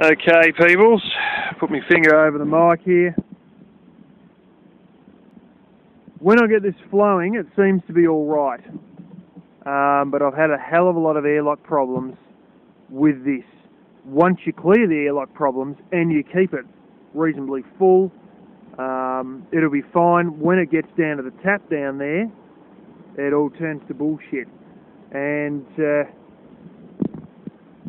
Okay, peoples, put my finger over the mic here. When I get this flowing, it seems to be all right, but I've had a hell of a lot of airlock problems with this. Once you clear the airlock problems and you keep it reasonably full, it'll be fine. When it gets down to the tap down there, it all turns to bullshit. And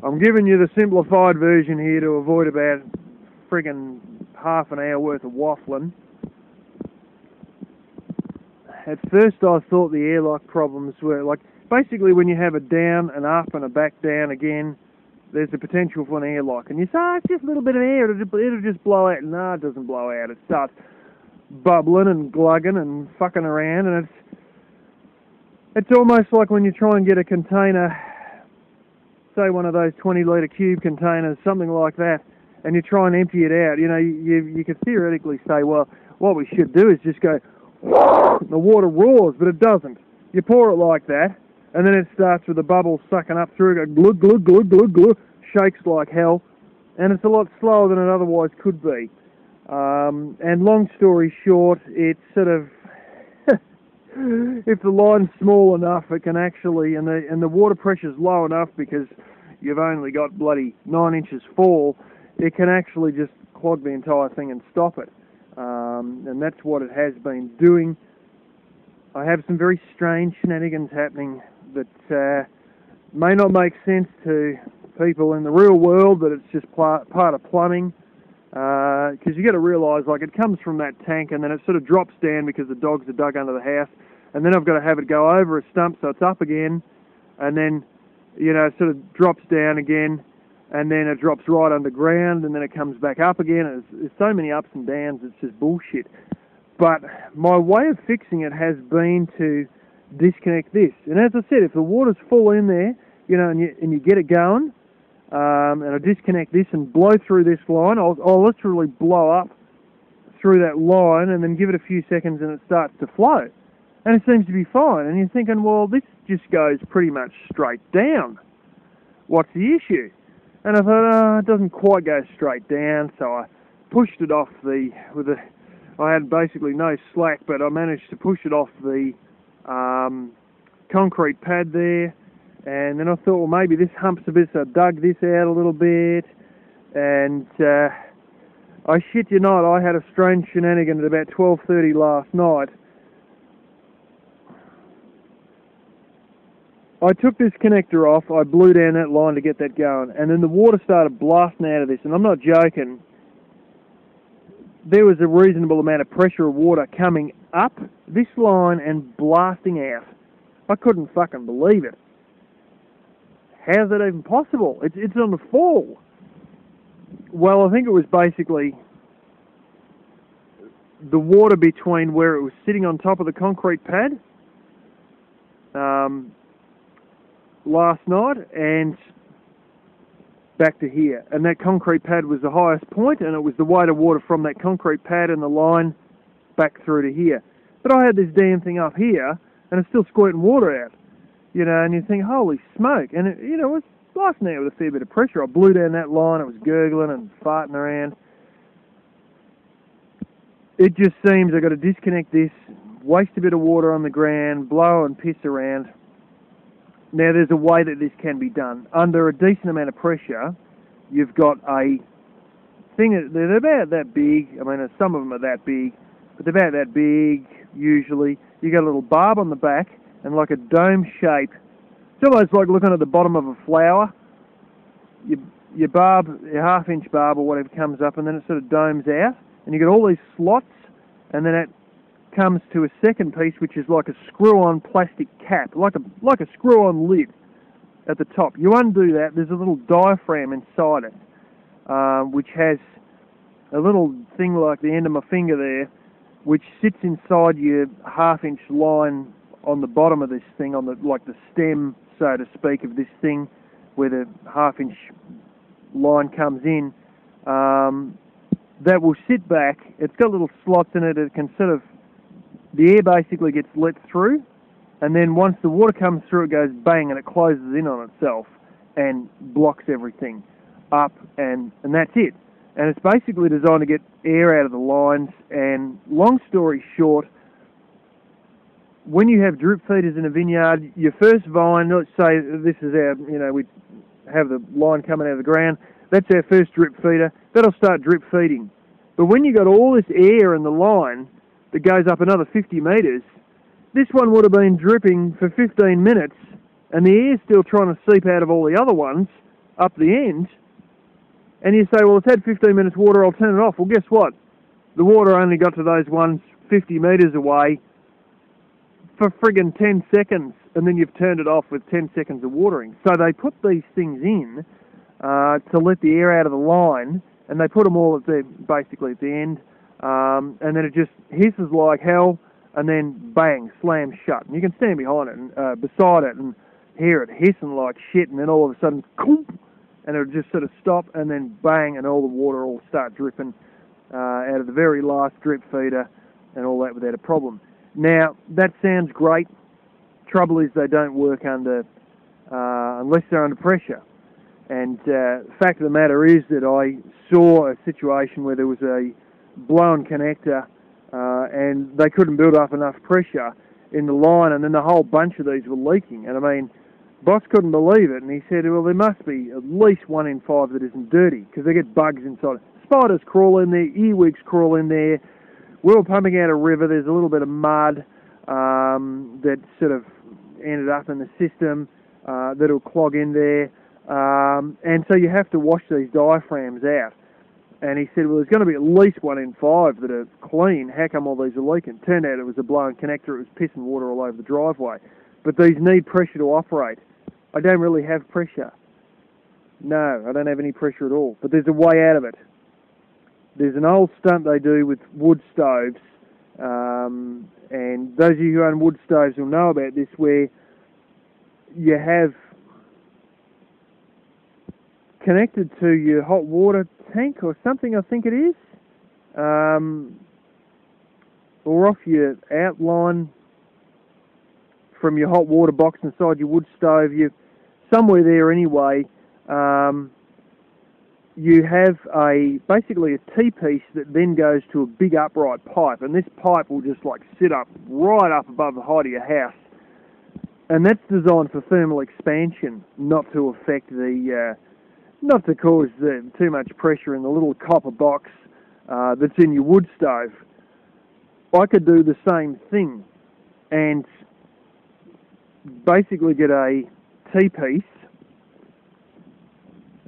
I'm giving you the simplified version here to avoid about friggin' half an hour worth of waffling. At first I thought the airlock problems were like, basically when you have a down and up and a back down again, there's the potential for an airlock. And you say, oh, it's just a little bit of air, it'll just blow out. No, it doesn't blow out. It starts bubbling and glugging and fucking around, and it's almost like when you try and get a container, say one of those 20-litre cube containers, something like that, and you try and empty it out. You know, you could theoretically say, well, what we should do is just go, the water roars, but it doesn't. You pour it like that, and then it starts with the bubbles sucking up through, go glug, glug, glug, glug, glug, shakes like hell, and it's a lot slower than it otherwise could be. And long story short, it's sort of, if the line's small enough, it can actually, and the water pressure's low enough because you've only got bloody 9 inches fall, it can actually just clog the entire thing and stop it. And that's what it has been doing. I have some very strange shenanigans happening that may not make sense to people in the real world, but it's just part of plumbing. Because you got to realise, like, it comes from that tank and then it sort of drops down because the dogs are dug under the house, and then I've got to have it go over a stump so it's up again, and then, you know, it sort of drops down again, and then it drops right underground, and then it comes back up again. There's so many ups and downs, it's just bullshit. But my way of fixing it has been to disconnect this. And as I said, if the water's full in there, you know, and you get it going, and I disconnect this and blow through this line, I'll literally blow up through that line and then give it a few seconds and it starts to flow. And it seems to be fine. And you're thinking, well, this just goes pretty much straight down. What's the issue? And I thought, oh, it doesn't quite go straight down, so I pushed it off I had basically no slack, but I managed to push it off the concrete pad there. And then I thought, well, maybe this humps a bit, so I dug this out a little bit, and I shit you not, I had a strange shenanigan at about 12:30 last night. I took this connector off, I blew down that line to get that going, and then the water started blasting out of this, and I'm not joking, there was a reasonable amount of pressure of water coming up this line and blasting out. I couldn't fucking believe it. How's that even possible? It's on the fall. Well, I think it was basically the water between where it was sitting on top of the concrete pad last night and back to here. And that concrete pad was the highest point, and it was the weight of water from that concrete pad and the line back through to here. But I had this damn thing up here, and it's still squirting water out. You know, and you think, holy smoke. And, it was blasting out with a fair bit of pressure. I blew down that line, it was gurgling and farting around. It just seems I've got to disconnect this, waste a bit of water on the ground, blow and piss around. Now, there's a way that this can be done. Under a decent amount of pressure, you've got a thing, they're about that big. I mean, some of them are that big, but they're about that big, usually. You got a little barb on the back, and like a dome shape. It's almost like looking at the bottom of a flower. Your barb, your half-inch barb or whatever comes up, and then it sort of domes out, and you get all these slots, and then it comes to a second piece, which is like a screw-on plastic cap, like a screw-on lid at the top. You undo that, there's a little diaphragm inside it, which has a little thing like the end of my finger there, which sits inside your half-inch line on the bottom of this thing, on the stem, so to speak, of this thing, where the half-inch line comes in. That will sit back. It's got little slots in it. It can sort of, the air basically gets let through, and then once the water comes through, it goes bang, and it closes in on itself and blocks everything. up, and that's it. And it's basically designed to get air out of the lines, and long story short, when you have drip feeders in a vineyard, your first vine, let's say this is our, we have the line coming out of the ground, that's our first drip feeder, that'll start drip feeding. But when you got all this air in the line that goes up another 50 metres, this one would have been dripping for 15 minutes, and the air's still trying to seep out of all the other ones up the end, and you say, well, it's had 15 minutes water, I'll turn it off. Well, guess what? The water only got to those ones 50 metres away for friggin' 10 seconds, and then you've turned it off with 10 seconds of watering. So they put these things in to let the air out of the line, and they put them all basically at the end, and then it just hisses like hell, and then bang, slams shut. And you can stand behind it and beside it and hear it hissing like shit, and then all of a sudden, and it'll just sort of stop, and then bang, and all the water will start dripping out of the very last drip feeder and all that without a problem. Now, that sounds great. Trouble is they don't work under unless they're under pressure. And the fact of the matter is that I saw a situation where there was a blown connector and they couldn't build up enough pressure in the line, and then the whole bunch of these were leaking. And I mean, boss couldn't believe it, and he said, well, there must be at least 1 in 5 that isn't dirty, because they get bugs inside. Spiders crawl in there, earwigs crawl in there. We were pumping out a river, there's a little bit of mud that sort of ended up in the system that'll clog in there. And so you have to wash these diaphragms out. And he said, well, there's going to be at least 1 in 5 that are clean. How come all these are leaking? Turned out it was a blown connector. It was pissing water all over the driveway. But these need pressure to operate. I don't really have pressure. No, I don't have any pressure at all. But there's a way out of it. There's an old stunt they do with wood stoves. And those of you who own wood stoves will know about this, where you have connected to your hot water tank or something, I think it is, or off your outline from your hot water box inside your wood stove, somewhere there anyway, you have basically a T-piece that then goes to a big upright pipe, and this pipe will just like sit up right up above the height of your house, and that's designed for thermal expansion, not to affect the not to cause too much pressure in the little copper box that's in your wood stove. I could do the same thing and basically get a T-piece,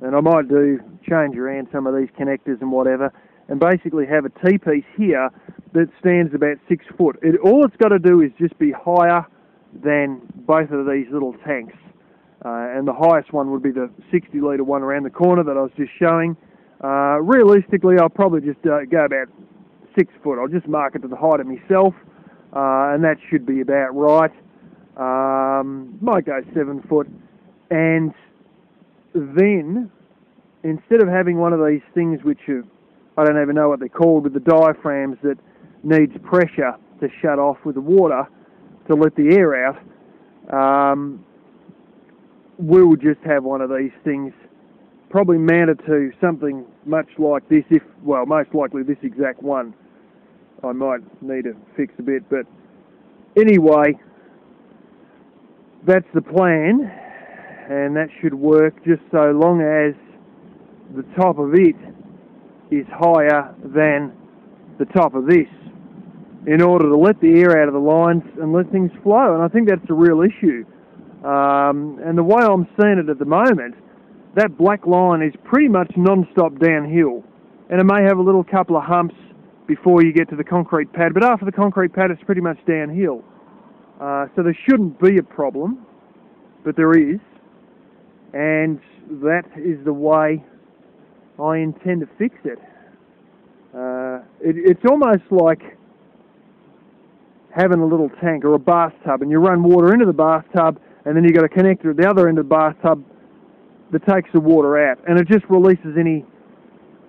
and I might change around some of these connectors and whatever, and basically have a T-piece here that stands about 6 foot. All it's got to do is just be higher than both of these little tanks. And the highest one would be the 60-litre one around the corner that I was just showing. Realistically, I'll probably just go about 6 foot. I'll just mark it to the height of myself, and that should be about right. Might go 7 foot. And then, instead of having one of these things which are, I don't even know what they're called, with the diaphragms that needs pressure to shut off with the water to let the air out, we'll just have one of these things, probably mounted to something much like this, most likely this exact one. I might need to fix a bit, but anyway, that's the plan, and that should work just so long as the top of it is higher than the top of this, in order to let the air out of the lines and let things flow. And I think that's a real issue. And the way I'm seeing it at the moment, that black line is pretty much non-stop downhill, and it may have a little couple of humps before you get to the concrete pad, but after the concrete pad it's pretty much downhill. So there shouldn't be a problem, but there is, and that is the way I intend to fix it. It's almost like having a little tank or a bathtub, and you run water into the bathtub, and then you've got a connector at the other end of the bathtub that takes the water out, and it just releases any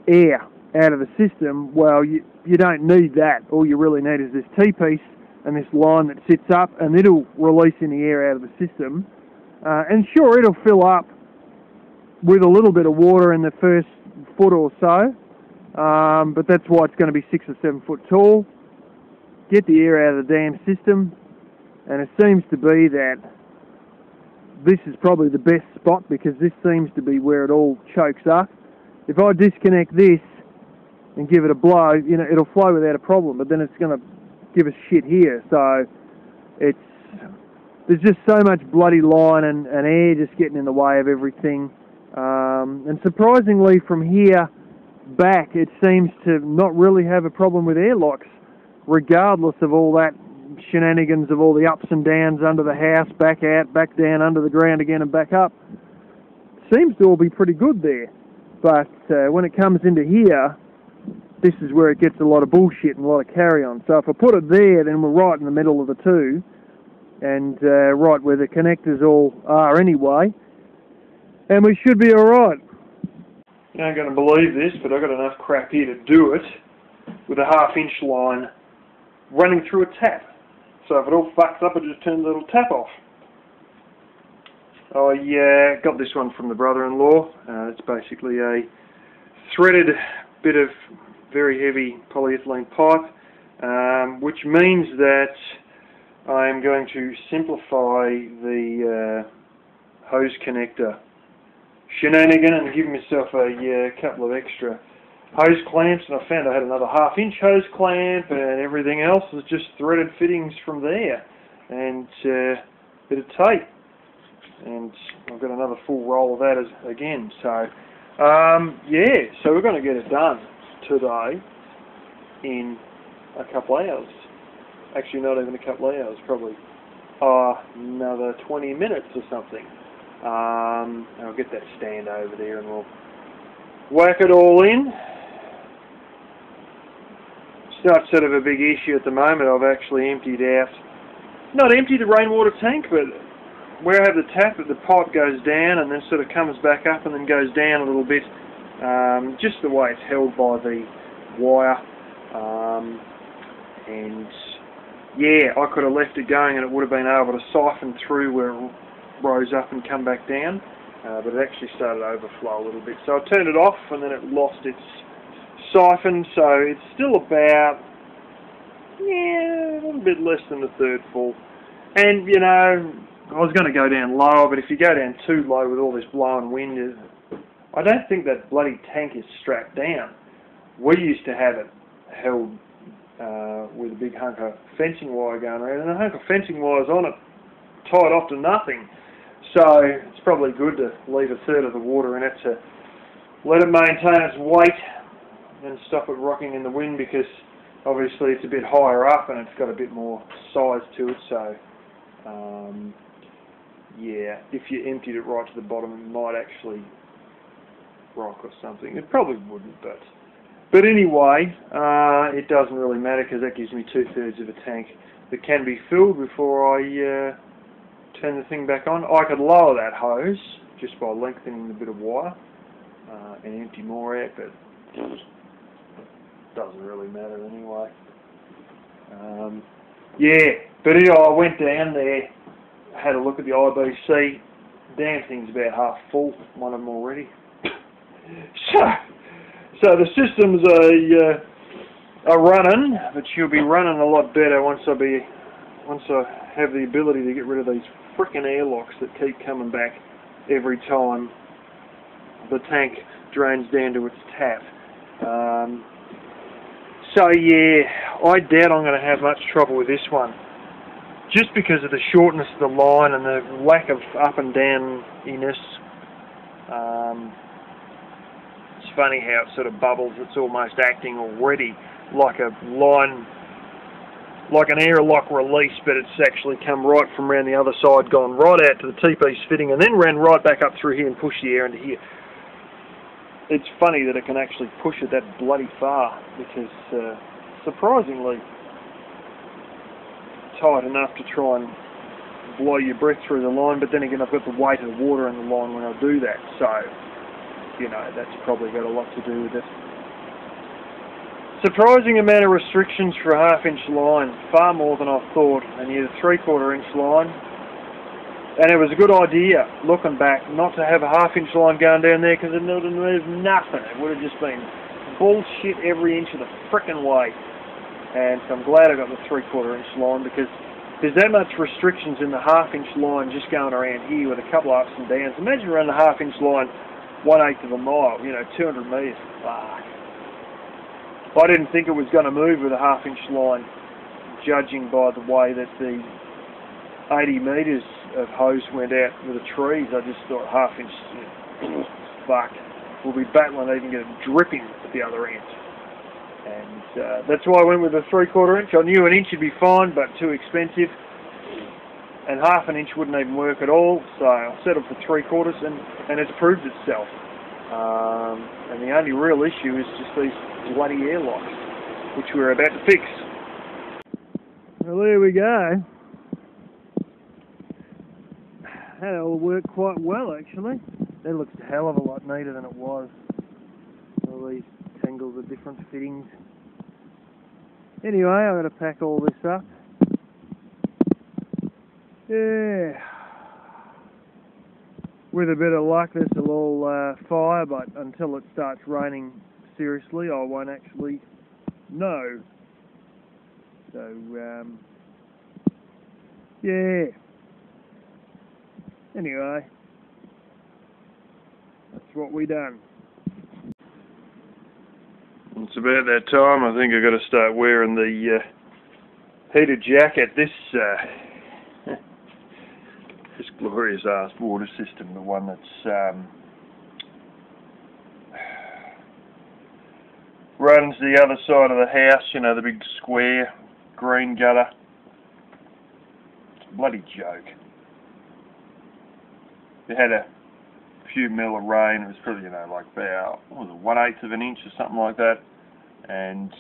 air out of the system. Well, you don't need that. All you really need is this T-piece and this line that sits up, and it'll release any air out of the system. And sure, it'll fill up with a little bit of water in the first foot or so, but that's why it's going to be 6 or 7 foot tall. Get the air out of the dam system, and it seems to be that this is probably the best spot because this seems to be where it all chokes up. If I disconnect this and give it a blow, you know, it'll flow without a problem, but then it's going to give us shit here. So there's just so much bloody line and air just getting in the way of everything. And surprisingly, from here back, it seems to not really have a problem with airlocks, regardless of all that shenanigans of all the ups and downs under the house, back out, back down, under the ground again and back up. Seems to all be pretty good there. But when it comes into here, this is where it gets a lot of bullshit and a lot of carry-on. So if I put it there, then we're right in the middle of the two, and right where the connectors all are anyway, and we should be alright. You ain't going to believe this, but I've got enough crap here to do it with a 1/2 inch line running through a tap. So if it all fucks up, I just turn the little tap off. I got this one from the brother-in-law. It's basically a threaded bit of very heavy polyethylene pipe, which means that I am going to simplify the hose connector shenanigan and give myself a couple of extra hose clamps, and I found I had another 1/2 inch hose clamp, and everything else was just threaded fittings from there, and a bit of tape, and I've got another full roll of that again. So yeah, so we're going to get it done today in a couple of hours. Actually, not even a couple of hours, probably another 20 minutes or something. And I'll get that stand over there and we'll whack it all in. It's not sort of a big issue at the moment. I've actually emptied out, not emptied the rainwater tank, but where I have the tap, the pipe goes down and then sort of comes back up and then goes down a little bit, just the way it's held by the wire. And yeah, I could have left it going and it would have been able to siphon through where it rose up and come back down, but it actually started to overflow a little bit. So I turned it off and then it lost its siphon, so it's still about, yeah, a little bit less than the 3rd full. And, you know, I was going to go down lower, but if you go down too low with all this blowing wind, I don't think that bloody tank is strapped down. We used to have it held with a big hunk of fencing wire going around, and the hunk of fencing wire's on it, tied off to nothing. So it's probably good to leave a third of the water in it to let it maintain its weight and stop it rocking in the wind, because obviously it's a bit higher up and it's got a bit more size to it. So yeah, if you emptied it right to the bottom, it might actually rock or something. It probably wouldn't, but anyway, it doesn't really matter, because that gives me 2/3 of a tank that can be filled before I turn the thing back on. I could lower that hose just by lengthening the bit of wire and empty more out, but it doesn't really matter anyway. Yeah, but anyway, I went down there, had a look at the IBC. Damn thing's about half full, one of them already. So the systems are running, but she'll be running a lot better once I have the ability to get rid of these frickin' airlocks that keep coming back every time the tank drains down to its tap. So yeah, I doubt I'm going to have much trouble with this one, just because of the shortness of the line and the lack of up and down-iness. It's funny how it sort of bubbles. It's almost acting already like a line, like an airlock release, but it's actually come right from around the other side, gone right out to the T-piece fitting, and then ran right back up through here and pushed the air into here. It's funny that it can actually push it that bloody far, because surprisingly tight enough to try and blow your breath through the line, but then again I've got the weight of the water in the line when I do that, so you know, that's probably got a lot to do with it. Surprising amount of restrictions for a 1/2 inch line, far more than I thought, and you had a 3/4 inch line, And it was a good idea, looking back, not to have a half-inch line going down there, because it would have moved nothing. It would have just been bullshit every inch of the frickin' way. And so I'm glad I got the 3/4 inch line, because there's that much restrictions in the half-inch line just going around here with a couple of ups and downs. Imagine running the half-inch line 1/8 of a mile, 200 metres. Fuck. I didn't think it was going to move with a half-inch line, judging by the way that the 80 metres of hose went out with the trees. I just thought half-inch, fuck, we'll be battling even get it dripping at the other end. And that's why I went with a 3/4 inch. I knew an inch would be fine, but too expensive. And half an inch wouldn't even work at all, so I settled for 3/4, and it's proved itself. And the only real issue is just these bloody airlocks, which we're about to fix. Well, there we go. That all worked quite well, actually. That looks a hell of a lot neater than it was. All these tangles of different fittings. Anyway, I've got to pack all this up. Yeah. With a bit of luck, this will all fire, but until it starts raining seriously, I won't actually know. So, yeah. Anyway, that's what we done. It's about that time. I think I've got to start wearing the heated jacket. This this glorious ass water system, the one that's runs the other side of the house, the big square green gutter. It's a bloody joke. It had a few mil of rain. It was probably, like about, what was it, 1/8 of an inch or something like that. And,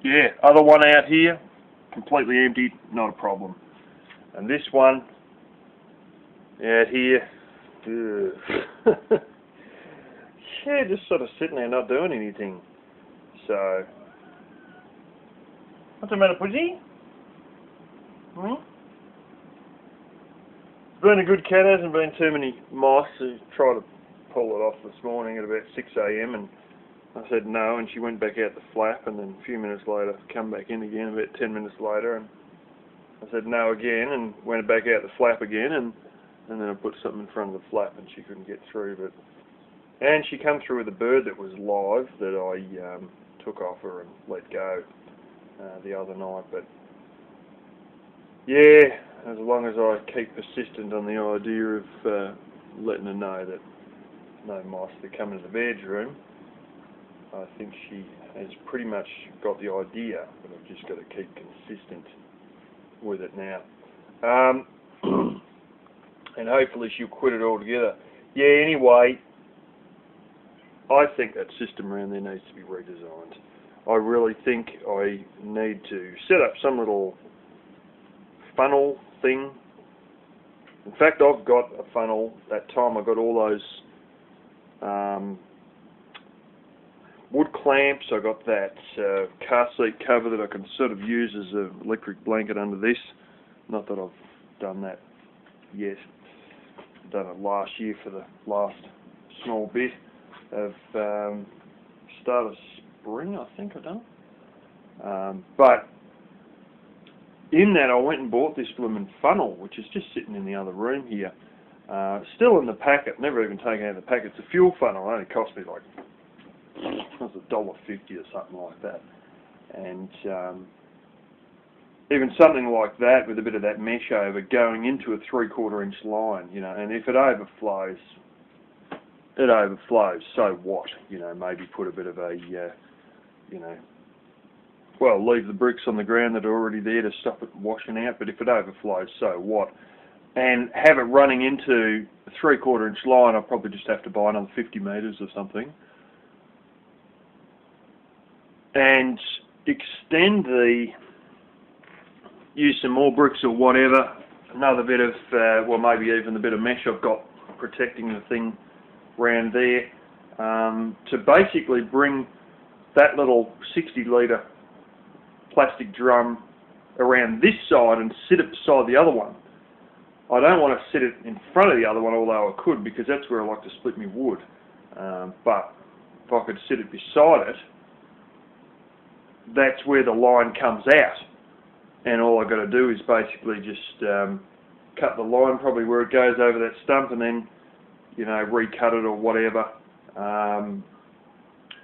yeah, other one out here, completely empty, not a problem. And this one out here, yeah, just sort of sitting there not doing anything. So, what's the matter, Pussy? It's been a good cat, hasn't been too many mice. She tried to pull it off this morning at about 6 AM, and I said no, and she went back out the flap, and then a few minutes later come back in again, about 10 minutes later, and I said no again, and went back out the flap again, and then I put something in front of the flap, and she couldn't get through. And she come through with a bird that was live that I took off her and let go the other night. But yeah, as long as I keep persistent on the idea of letting her know that no mice that come into the bedroom, I think she has pretty much got the idea, but I've just got to keep consistent with it now. And hopefully she'll quit it altogether. Yeah, anyway, I think that system around there needs to be redesigned. I really think I need to set up some little funnel thing. In fact, I've got a funnel. That time I got all those wood clamps. I got that car seat cover that I can sort of use as an electric blanket under this. Not that I've done that yet. I've done it last year for the last small bit of start of spring, I think I've done. But in that I went and bought this blooming funnel, which is just sitting in the other room here. Still in the packet, never even taken out of the packet. It's a fuel funnel. It only cost me like, it was $1.50 or something like that. And even something like that with a bit of that mesh over going into a 3/4 inch line, and if it overflows, it overflows, so what? Maybe put a bit of a, well, leave the bricks on the ground that are already there to stop it washing out, but if it overflows, so what? And have it running into a 3/4 inch line, I'll probably just have to buy another 50 metres or something. And extend use some more bricks or whatever, another bit of, well, maybe even the bit of mesh I've got protecting the thing around there, to basically bring that little 60-litre plastic drum around this side and sit it beside the other one. I don't want to sit it in front of the other one, although I could, because that's where I like to split my wood. But if I could sit it beside it, that's where the line comes out. And all I've got to do is basically just cut the line probably where it goes over that stump, and then, you know, recut it or whatever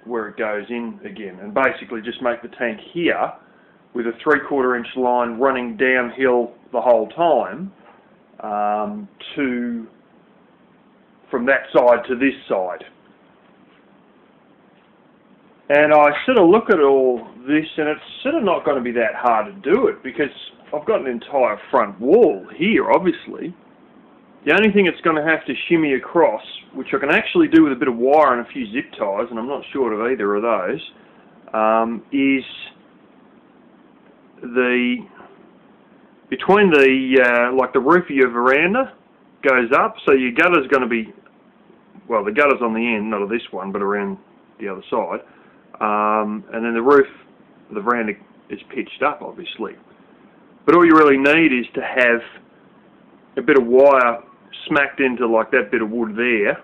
where it goes in again. And basically just make the tank here with a 3/4 inch line running downhill the whole time from that side to this side. And I sort of look at all this, and it's sort of not going to be that hard to do it, because I've got an entire front wall here, obviously. The only thing it's going to have to shimmy across, which I can actually do with a bit of wire and a few zip ties, and I'm not short of either of those, is between the like the roof of your veranda goes up, so your gutter's going to be, well, the gutter's on the end, not of this one, but around the other side, and then the roof of the veranda is pitched up, obviously. But all you really need is to have a bit of wire smacked into like that bit of wood there,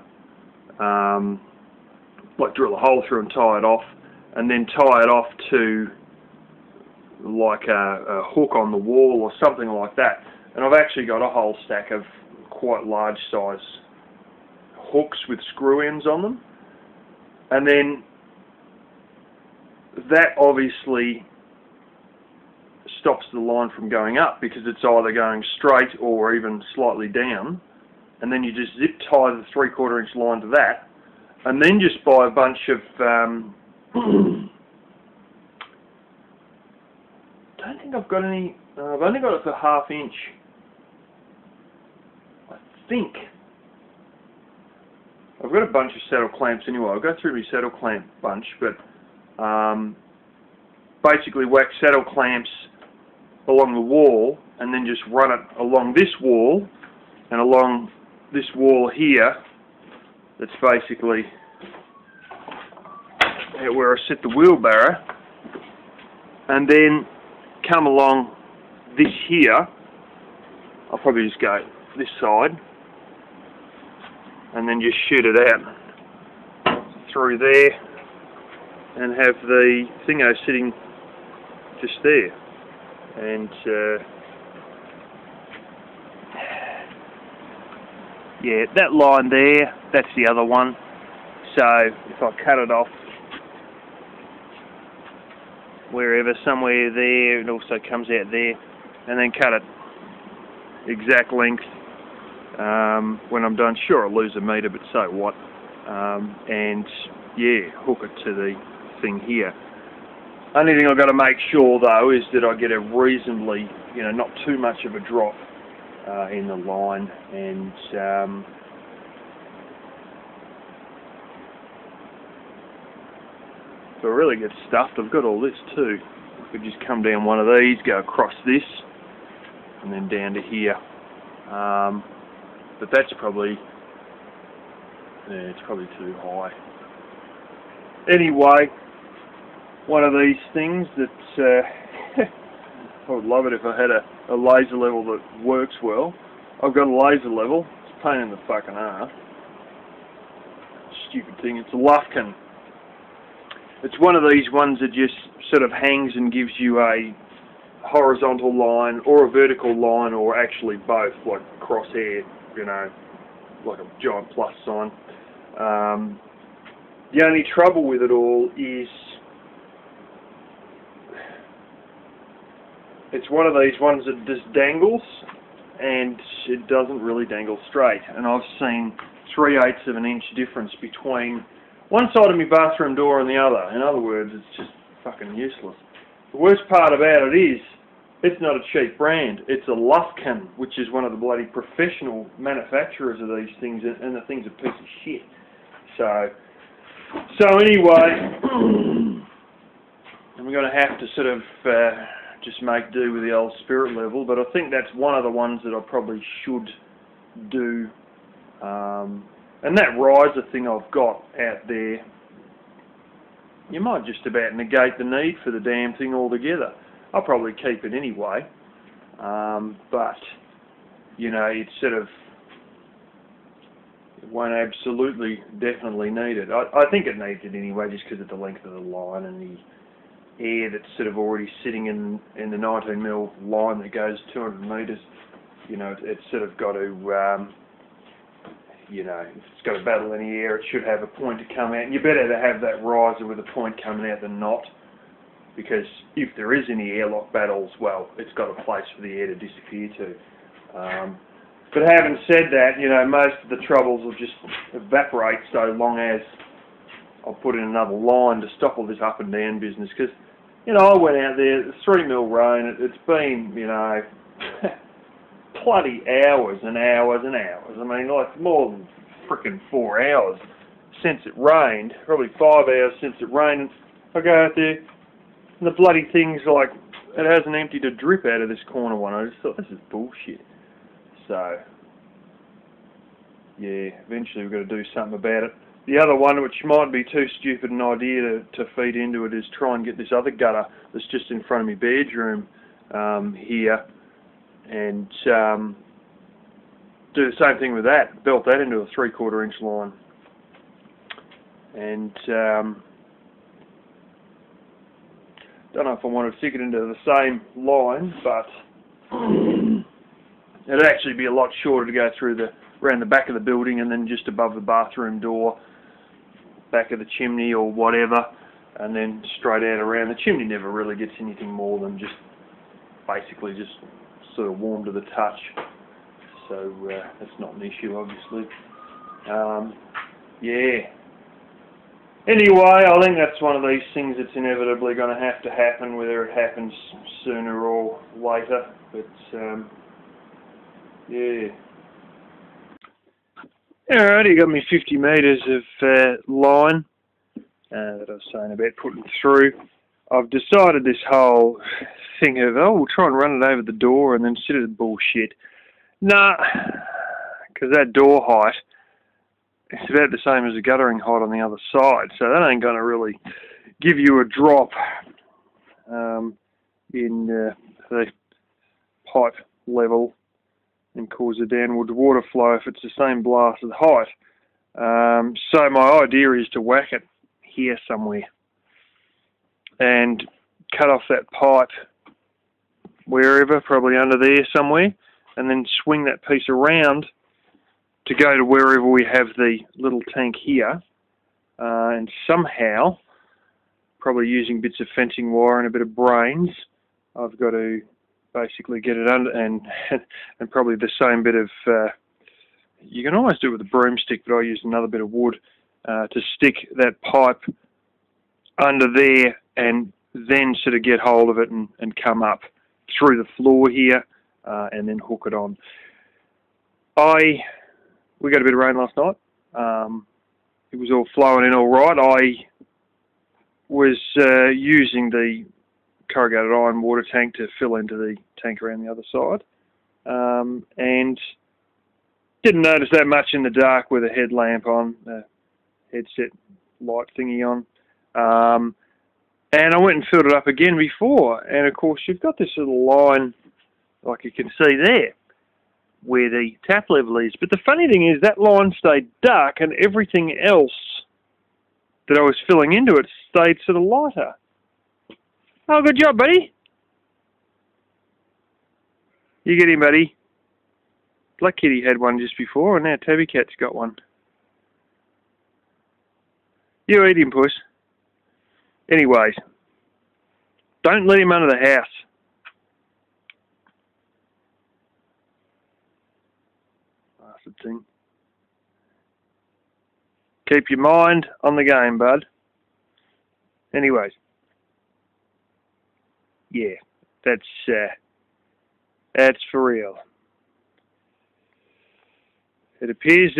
like drill a hole through and tie it off, and then tie it off to like a hook on the wall or something like that. And I've actually got a whole stack of quite large size hooks with screw ends on them, and then that obviously stops the line from going up, because it's either going straight or even slightly down. And then you just zip tie the 3/4 inch line to that, and then just buy a bunch of don't think I've got any, I've only got it for 1/2 inch, I think. I've got a bunch of saddle clamps anyway. I'll go through my saddle clamp bunch, but basically wax saddle clamps along the wall, and then just run it along this wall and along this wall here. That's basically where I sit the wheelbarrow, and then come along this here. I'll probably just go this side and then just shoot it out through there and have the thingo sitting just there. And yeah, that line there, that's the other one. So if I cut it off wherever, somewhere there, it also comes out there, and then cut it exact length when I'm done. Sure, I'll lose a metre, but so what? And yeah, hook it to the thing here. Only thing I've got to make sure though is that I get a reasonably, you know, not too much of a drop in the line, and so I really get stuffed. I've got all this too. I could just come down one of these, go across this, and then down to here. But that's probably, yeah, it's probably too high. Anyway, one of these things that I would love it if I had a laser level that works well. I've got a laser level. It's a pain in the fucking ass. Stupid thing. It's a Lufkin. It's one of these ones that just sort of hangs and gives you a horizontal line or a vertical line, or actually both, like crosshair, you know, like a giant plus sign. The only trouble with it all is it's one of these ones that just dangles, and it doesn't really dangle straight. And I've seen 3/8 of an inch difference between one side of my bathroom door and the other. In other words, it's just fucking useless. The worst part about it is, it's not a cheap brand. It's a Lufkin, which is one of the bloody professional manufacturers of these things, and the thing's a piece of shit. So anyway, I'm going to have to sort of just make do with the old spirit level, but I think that's one of the ones that I probably should do. And that riser thing I've got out there, you might just about negate the need for the damn thing altogether. I'll probably keep it anyway, but you know, it sort of won't absolutely definitely need it. I think it needs it anyway, just because of the length of the line and the air that's sort of already sitting in the 19mm line that goes 200 metres. You know, it's sort of got to, you know, if it's got to battle any air, it should have a point to come out. And you're better to have that riser with a point coming out than not, because if there is any airlock battles, well, it's got a place for the air to disappear to. But having said that, you know, most of the troubles will just evaporate so long as I'll put in another line to stop all this up and down business. Because, you know, I went out there, the 3mm rain, it's been, you know, bloody hours and hours and hours. I mean, like more than frickin' 4 hours since it rained, probably 5 hours since it rained. And I go out there, and the bloody thing's like, it hasn't emptied a drip out of this corner one. I just thought, this is bullshit. So, yeah, eventually we've got to do something about it. The other one, which might be too stupid an idea to feed into it, is try and get this other gutter that's just in front of my bedroom here, and do the same thing with that. Belt that into a 3/4 inch line, and don't know if I want to stick it into the same line, but it'd actually be a lot shorter to go through around the back of the building and then just above the bathroom door, back of the chimney or whatever, and then straight out around. The chimney never really gets anything more than just basically just sort of warm to the touch, so that's not an issue, obviously. Yeah. Anyway, I think that's one of these things that's inevitably going to have to happen, whether it happens sooner or later. But yeah. Alright, you got me 50 metres of line that I was saying about putting through. I've decided this whole thing of, oh, we'll try and run it over the door and then sit at the bullshit. Nah, because that door height, it's about the same as the guttering height on the other side, so that ain't going to really give you a drop in the pipe level and cause a downward water flow if it's the same blasted height. So my idea is to whack it here somewhere and cut off that pipe wherever, probably under there somewhere, and then swing that piece around to go to wherever we have the little tank here, and somehow, probably using bits of fencing wire and a bit of brains, I've got to basically get it under, and probably the same bit of, you can always do it with a broomstick, but I use another bit of wood to stick that pipe under there and then sort of get hold of it and come up through the floor here and then hook it on. We got a bit of rain last night. It was all flowing in all right. I was using the corrugated iron water tank to fill into the tank around the other side, and didn't notice that much in the dark with a headlamp on, the headset light thingy on, and I went and filled it up again before, and of course you've got this little line, like you can see there, where the tap level is. But the funny thing is that line stayed dark and everything else that I was filling into it stayed sort of lighter. Oh, good job, buddy. You get him, buddy. Black Kitty had one just before, and now Tabby Cat's got one. You eat him, puss. Anyways, don't let him under the house. Thing. Keep your mind on the game, bud. Anyways, yeah, that's for real. It appears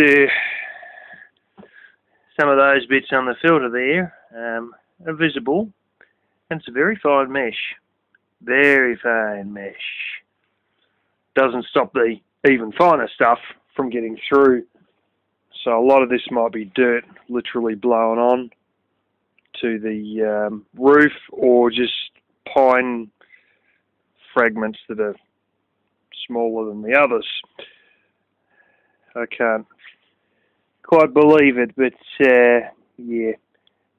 some of those bits on the filter there are visible, and it's a very fine mesh. Very fine mesh. Doesn't stop the even finer stuff from getting through, so a lot of this might be dirt literally blown on to the roof, or just pine fragments that are smaller than the others. I can't quite believe it, but yeah,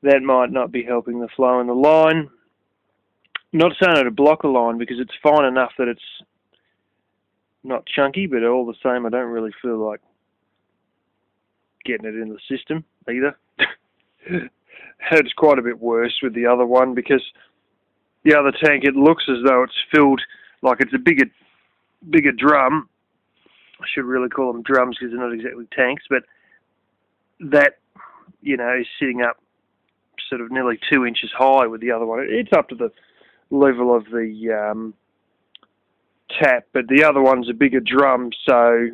that might not be helping the flow in the line. Not saying it to block the line, because it's fine enough that it's not chunky, but all the same, I don't really feel like getting it in the system either. It's quite a bit worse with the other one, because the other tank, it looks as though it's filled, like it's a bigger drum. I should really call them drums because they're not exactly tanks, but that, you know, is sitting up sort of nearly 2 inches high with the other one. It's up to the level of the tap, but the other one's a bigger drum, so,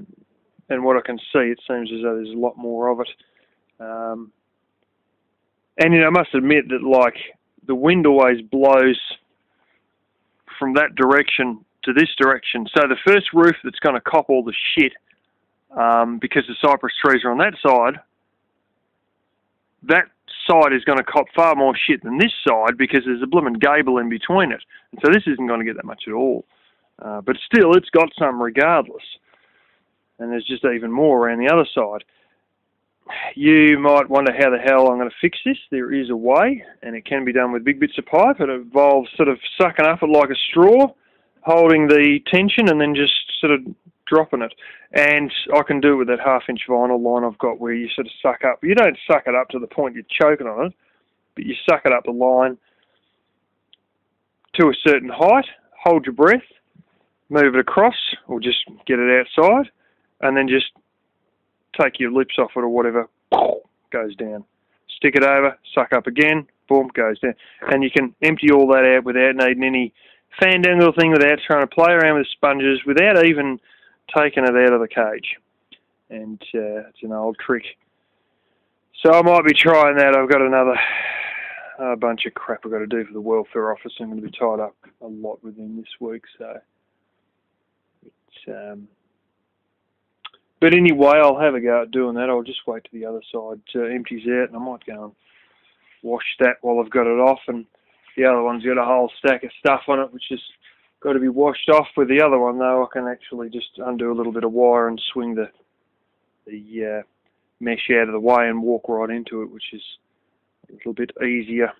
and what I can see, it seems as though there's a lot more of it. And, you know, I must admit that, like, the wind always blows from that direction to this direction. So the first roof that's going to cop all the shit, because the cypress trees are on that side is going to cop far more shit than this side, because there's a blooming gable in between it. And so this isn't going to get that much at all. But still, it's got some regardless. And there's just even more around the other side. You might wonder how the hell I'm going to fix this. There is a way, and it can be done with big bits of pipe. It involves sort of sucking up it like a straw, holding the tension, and then just sort of dropping it. And I can do it with that 1/2 inch vinyl line I've got, where you sort of suck up. You don't suck it up to the point you're choking on it, but you suck it up the line to a certain height, hold your breath, move it across, or just get it outside, and then just take your lips off it or whatever, goes down. Stick it over, suck up again, boom, goes down. And you can empty all that out without needing any fandangle thing, without trying to play around with sponges, without even taking it out of the cage. And it's an old trick. So I might be trying that. I've got another bunch of crap I've got to do for the welfare office. I'm going to be tied up a lot with them this week, so it's but anyway, I'll have a go at doing that. I'll just wait till the other side empties out, and I might go and wash that while I've got it off. And the other one's got a whole stack of stuff on it, which has got to be washed off. With the other one, though, I can actually just undo a little bit of wire and swing the mesh out of the way and walk right into it, which is a little bit easier.